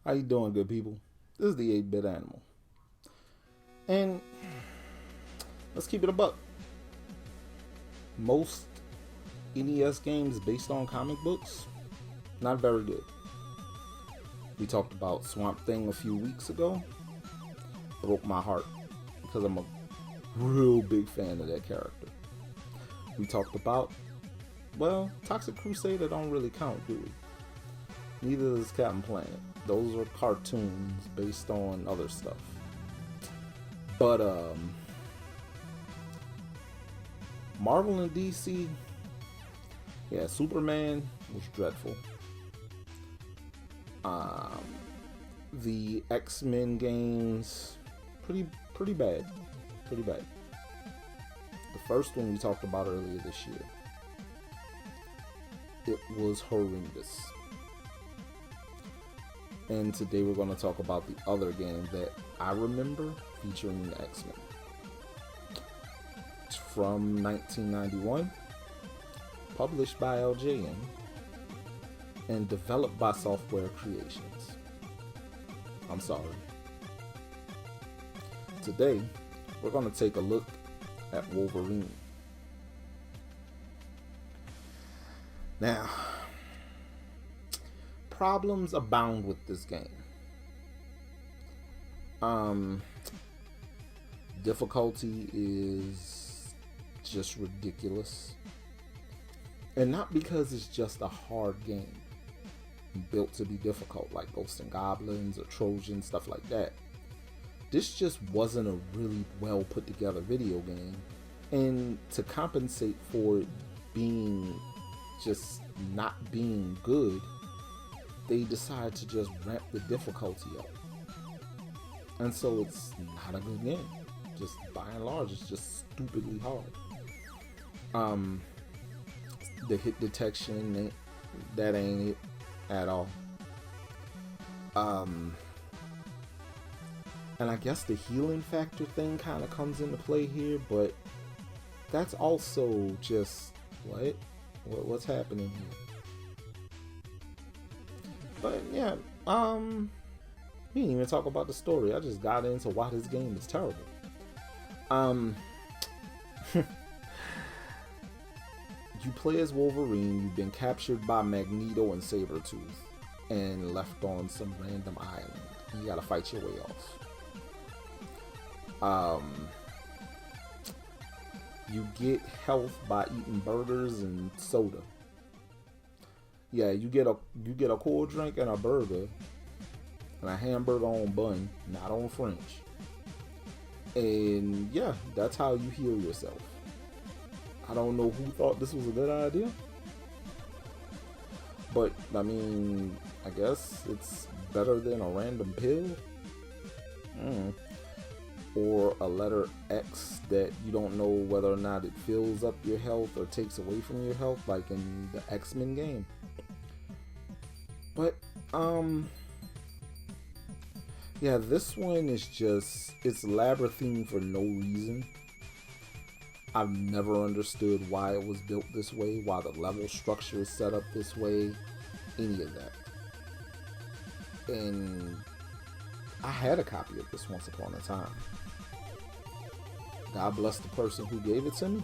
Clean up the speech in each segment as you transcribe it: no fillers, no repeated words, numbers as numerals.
How you doing, good people? This is the 8-Bit Animal. And let's keep it a buck. Most NES games based on comic books, not very good. We talked about Swamp Thing a few weeks ago. Broke my heart because I'm a real big fan of that character. We talked about, well, Toxic Crusader don't really count, do we? Neither does Captain Planet. Those are cartoons based on other stuff. But Marvel and DC, yeah, Superman was dreadful. The X-Men games, pretty bad. Pretty bad. The first one we talked about earlier this year, it was horrendous. And today we're going to talk about the other game that I remember featuring the X-Men. It's from 1991, published by LJN, and developed by Software Creations. I'm sorry. Today, we're going to take a look at Wolverine. Now, problems abound with this game. Difficulty is just ridiculous. And not because it's just a hard game built to be difficult, like Ghosts and Goblins or Trojan, stuff like that. This just wasn't a really well put together video game. And to compensate for it being just not being good, they decide to just ramp the difficulty up. And so it's not a good game. Just by and large, it's just stupidly hard. The hit detection, that ain't it at all. And I guess the healing factor thing kind of comes into play here, but that's also just, what's happening here? But yeah, we didn't even talk about the story. I just got into why this game is terrible. You play as Wolverine. You've been captured by Magneto and Sabretooth and left on some random island. You gotta fight your way off. You get health by eating burgers and soda. Yeah, you get a cool drink and a burger and a hamburger on bun, not on French. And yeah, that's how you heal yourself. I don't know who thought this was a good idea, but I mean, I guess it's better than a random pill. Or a letter X that you don't know whether or not it fills up your health or takes away from your health, like in the X-Men game. But yeah, this one is just, it's labyrinthine for no reason. I've never understood why it was built this way, why the level structure is set up this way, any of that. And I had a copy of this once upon a time. God bless the person who gave it to me,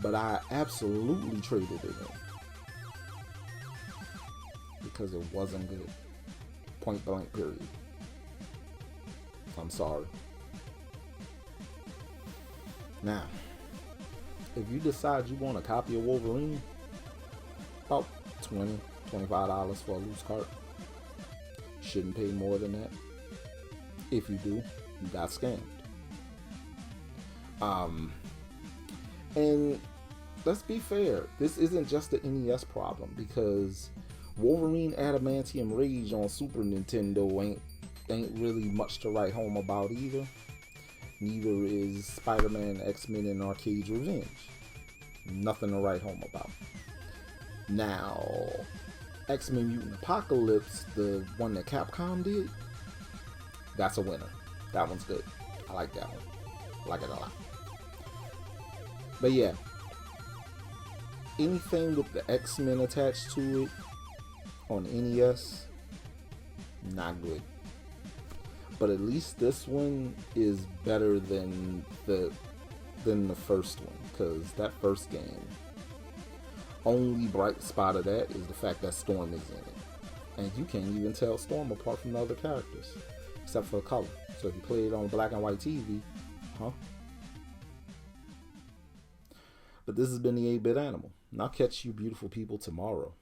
but I absolutely traded it in because it wasn't good. Point blank, period. I'm sorry. Now, if you decide you want a copy of Wolverine, about $20, $25 for a loose cart. Shouldn't pay more than that. If you do, you got scammed. And let's be fair, this isn't just the NES problem, because Wolverine Adamantium Rage on Super Nintendo ain't really much to write home about either. Neither is Spider-Man, X-Men, and Arcade Revenge. Nothing to write home about. Now, X-Men Mutant Apocalypse, the one that Capcom did, that's a winner. That one's good. I like that one. I like it a lot. But yeah, anything with the X-Men attached to it on NES, not good. But at least this one is better than the first one, because that first game, only bright spot of that is the fact that Storm is in it, and you can't even tell Storm apart from the other characters, except for the color. So if you play it on black and white TV, huh? But this has been the 8-Bit Animal, and I'll catch you beautiful people tomorrow.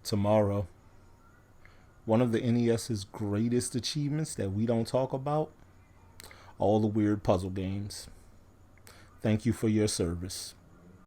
Tomorrow, one of the NES's greatest achievements that we don't talk about, all the weird puzzle games. Thank you for your service.